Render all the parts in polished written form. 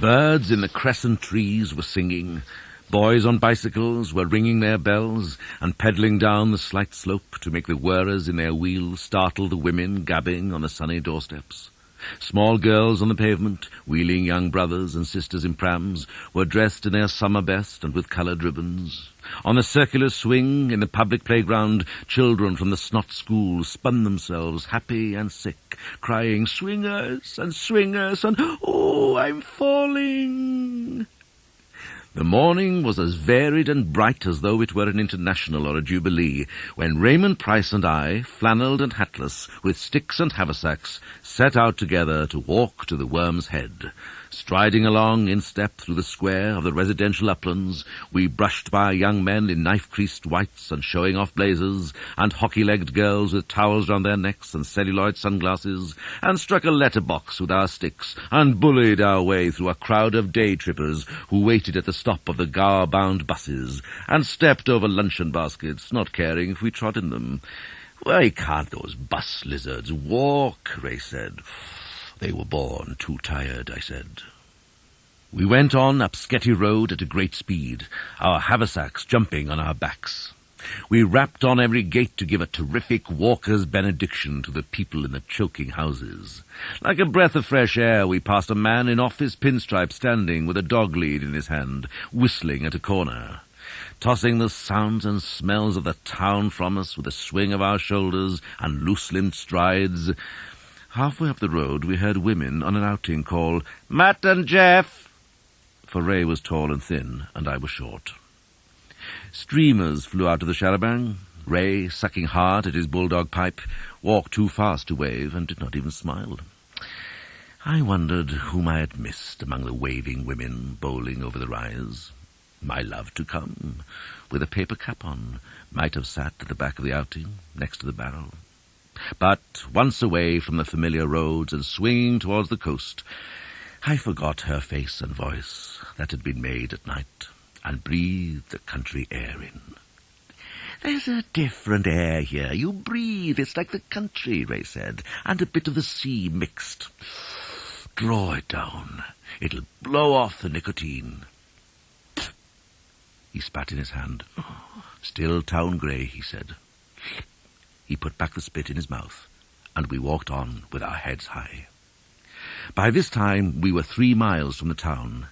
Birds in the crescent trees were singing. Boys on bicycles were ringing their bells and pedalling down the slight slope to make the whirrers in their wheels startle the women gabbing on the sunny doorsteps. Small girls on the pavement, wheeling young brothers and sisters in prams, were dressed in their summer best and with coloured ribbons. On the circular swing in the public playground, children from the snot schools spun themselves, happy and sick, crying, "Swingers and swingers," and "Oh, I'm falling!" The morning was as varied and bright as though it were an international or a jubilee, when Raymond Price and I, flannelled and hatless, with sticks and haversacks, set out together to walk to the Worm's Head. Striding along in step through the square of the residential uplands, we brushed by young men in knife-creased whites and showing-off blazers, and hockey-legged girls with towels round their necks and celluloid sunglasses, and struck a letterbox with our sticks, and bullied our way through a crowd of day-trippers who waited at the stop of the Gower-bound buses, and stepped over luncheon baskets, not caring if we trod in them. "Why can't those bus lizards walk?" Ray said. "They were born too tired," I said. We went on up Sketty Road at a great speed, our haversacks jumping on our backs. We rapped on every gate to give a terrific walker's benediction to the people in the choking houses. Like a breath of fresh air, we passed a man in office pinstripe standing with a dog lead in his hand, whistling at a corner. Tossing the sounds and smells of the town from us with a swing of our shoulders and loose-limbed strides, halfway up the road we heard women on an outing call, "Matt and Jeff," for Ray was tall and thin, and I was short. Streamers flew out of the charabanc. Ray, sucking hard at his bulldog pipe, walked too fast to wave and did not even smile. I wondered whom I had missed among the waving women bowling over the rise. My love to come, with a paper cap on, might have sat at the back of the outing, next to the barrel. But once away from the familiar roads and swinging towards the coast, I forgot her face and voice that had been made at night, and breathed the country air in. "There's a different air here. You breathe. It's like the country," Ray said, "and a bit of the sea mixed. Draw it down. It'll blow off the nicotine." He spat in his hand. "Still town grey," he said. He put back the spit in his mouth, and we walked on with our heads high. By this time we were 3 miles from the town,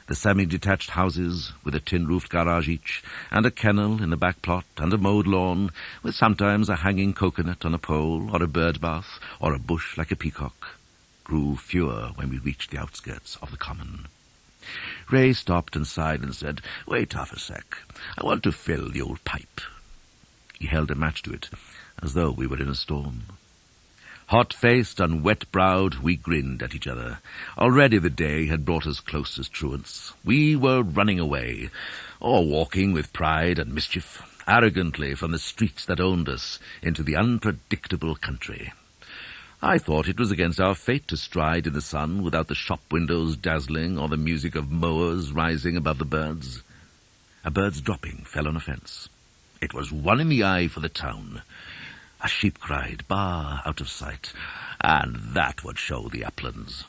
the semi-detached houses with a tin-roofed garage each, and a kennel in the back plot, and a mowed lawn, with sometimes a hanging coconut on a pole, or a bird bath, or a bush like a peacock, grew fewer when we reached the outskirts of the common. Ray stopped and sighed and said, "Wait half a sec. I want to fill the old pipe." He held a match to it, as though we were in a storm. Hot-faced and wet-browed, we grinned at each other. Already the day had brought us close as truants. We were running away, or walking with pride and mischief, arrogantly from the streets that owned us into the unpredictable country. I thought it was against our fate to stride in the sun without the shop windows dazzling or the music of mowers rising above the birds. A bird's dropping fell on a fence. It was one in the eye for the town. A sheep cried, "Baa," out of sight, and that would show the uplands.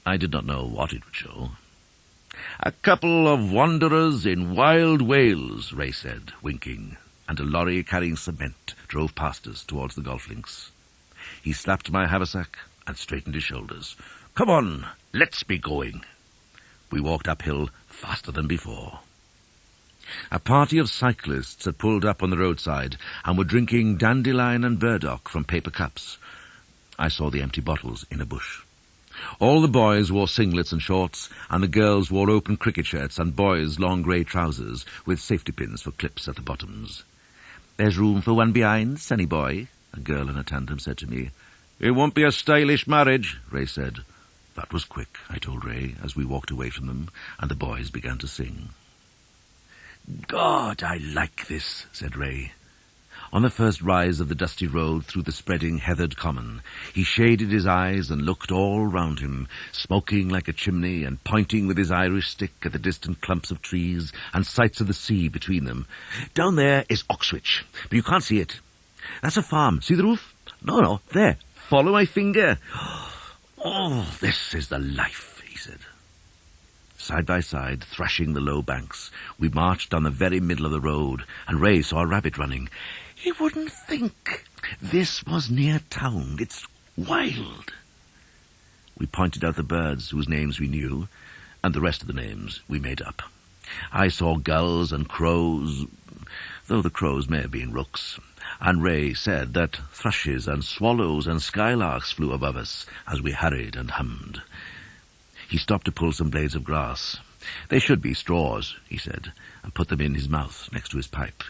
I did not know what it would show. "A couple of wanderers in wild Wales," Ray said, winking, and a lorry carrying cement drove past us towards the golf links. He slapped my haversack and straightened his shoulders. "Come on, let's be going." We walked uphill faster than before. A party of cyclists had pulled up on the roadside and were drinking dandelion and burdock from paper cups. I saw the empty bottles in a bush. All the boys wore singlets and shorts, and the girls wore open cricket shirts and boys' long grey trousers with safety pins for clips at the bottoms. "There's room for one behind, sonny boy," a girl in a tandem said to me. "It won't be a stylish marriage," Ray said. That was quick, I told Ray, as we walked away from them, and the boys began to sing. "God, I like this," said Ray. On the first rise of the dusty road through the spreading heathered common, he shaded his eyes and looked all round him, smoking like a chimney and pointing with his Irish stick at the distant clumps of trees and sights of the sea between them. "Down there is Oxwich, but you can't see it. That's a farm. See the roof? No, there. Follow my finger. Oh, this is the life," he said. Side by side, thrashing the low banks, we marched down the very middle of the road, and Ray saw a rabbit running. "You wouldn't think this was near town. It's wild." We pointed out the birds whose names we knew, and the rest of the names we made up. I saw gulls and crows, though the crows may have been rooks, and Ray said that thrushes and swallows and skylarks flew above us as we hurried and hummed. He stopped to pull some blades of grass. "They should be straws," he said, and put them in his mouth next to his pipe.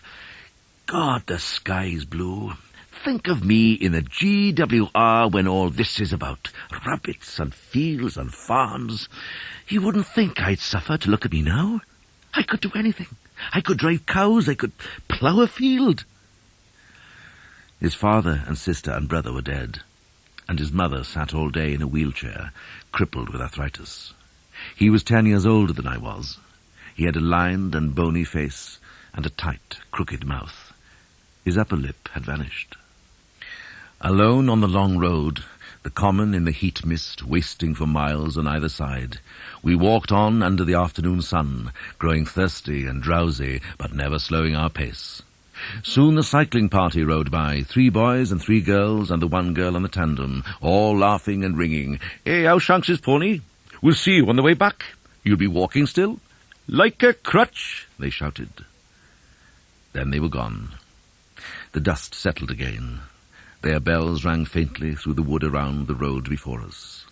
"God, the sky's blue. Think of me in the GWR when all this is about. Rabbits and fields and farms. You wouldn't think I'd suffer to look at me now. I could do anything. I could drive cows. I could plough a field." His father and sister and brother were dead, and his mother sat all day in a wheelchair, crippled with arthritis. He was 10 years older than I was. He had a lined and bony face and a tight, crooked mouth. His upper lip had vanished. Alone on the long road, the common in the heat mist wasting for miles on either side, we walked on under the afternoon sun, growing thirsty and drowsy, but never slowing our pace. Soon the cycling party rode by, 3 boys and 3 girls and the 1 girl on the tandem, all laughing and ringing. "Hey, how Shanks' pony? We'll see you on the way back. You'll be walking still?" "Like a crutch," they shouted. Then they were gone. The dust settled again. Their bells rang faintly through the wood around the road before us.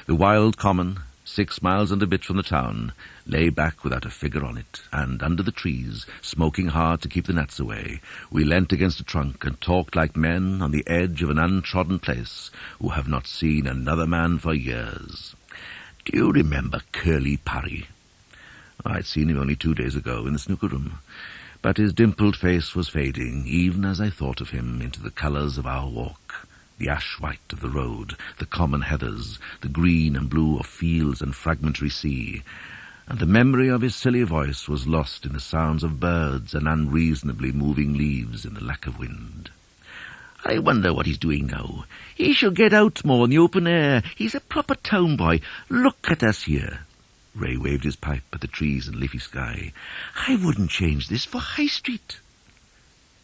The wild common, 6 miles and a bit from the town, lay back without a figure on it, and under the trees, smoking hard to keep the gnats away, we leant against a trunk and talked like men on the edge of an untrodden place who have not seen another man for years. "Do you remember Curly Parry?" I'd seen him only 2 days ago in the snooker room, but his dimpled face was fading, even as I thought of him, into the colours of our walk, the ash-white of the road, the common heathers, the green and blue of fields and fragmentary sea, and the memory of his silly voice was lost in the sounds of birds and unreasonably moving leaves in the lack of wind. "I wonder what he's doing now. He should get out more in the open air. He's a proper town boy. Look at us here." Ray waved his pipe at the trees and leafy sky. "I wouldn't change this for High Street."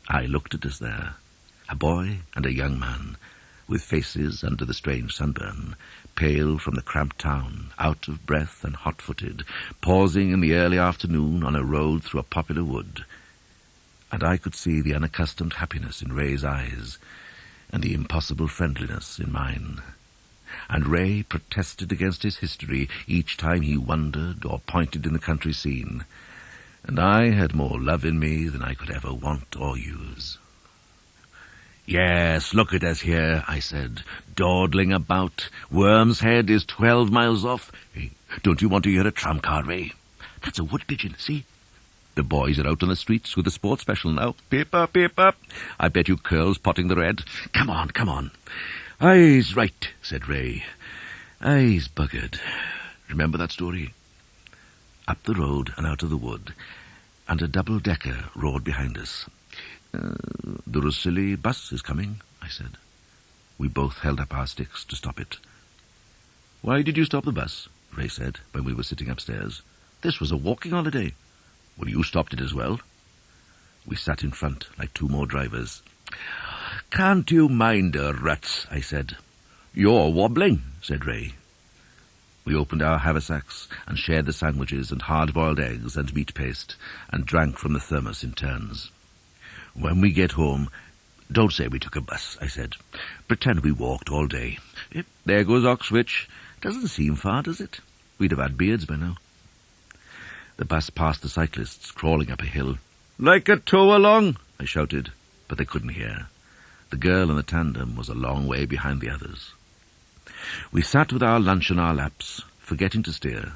I looked at us there, a boy and a young man, with faces under the strange sunburn, pale from the cramped town, out of breath and hot-footed, pausing in the early afternoon on a road through a popular wood. And I could see the unaccustomed happiness in Ray's eyes, and the impossible friendliness in mine. And Ray protested against his history each time he wondered or pointed in the country scene, and I had more love in me than I could ever want or use. "Yes, look at us here," I said, "dawdling about. Worm's Head is 12 miles off. Hey, don't you want to hear a tramcar, Ray? That's a wood pigeon, see? The boys are out on the streets with the sports special now. Paper, paper. I bet you Curl's potting the red. Come on, come on." "Aye's right," said Ray. "Aye's buggered. Remember that story?" Up the road and out of the wood, and a double-decker roared behind us. "The Rosilly bus is coming," I said. We both held up our sticks to stop it. "Why did you stop the bus?" Ray said, when we were sitting upstairs. "This was a walking holiday." "Well, you stopped it as well." We sat in front like 2 more drivers. "Can't you mind her ruts?" I said. "You're wobbling," said Ray. We opened our haversacks and shared the sandwiches and hard-boiled eggs and meat paste, and drank from the thermos in turns. "When we get home, don't say we took a bus," I said. "Pretend we walked all day. There goes Oxwich. Doesn't seem far, does it? We'd have had beards by now." The bus passed the cyclists crawling up a hill. "Like a tow along," I shouted, but they couldn't hear. The girl in the tandem was a long way behind the others. We sat with our lunch on our laps, forgetting to steer,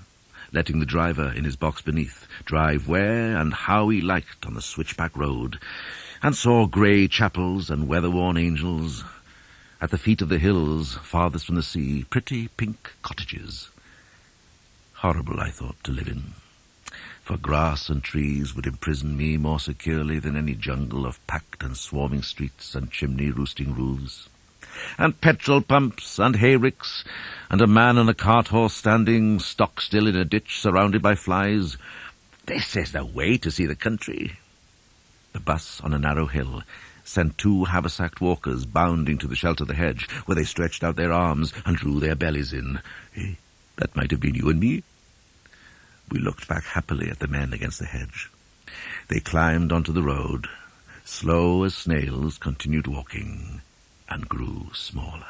letting the driver in his box beneath drive where and how he liked on the switchback road, and saw grey chapels and weather-worn angels. At the feet of the hills, farthest from the sea, pretty pink cottages. Horrible, I thought, to live in, for grass and trees would imprison me more securely than any jungle of packed and swarming streets and chimney-roosting roofs. and petrol pumps, and hayricks, and a man on a cart-horse standing stock-still in a ditch surrounded by flies. This is the way to see the country. The bus on a narrow hill sent 2 haversacked walkers bounding to the shelter of the hedge, where they stretched out their arms and drew their bellies in. That might have been you and me. We looked back happily at the men against the hedge. They climbed onto the road, slow as snails, continued walking, and grew smaller.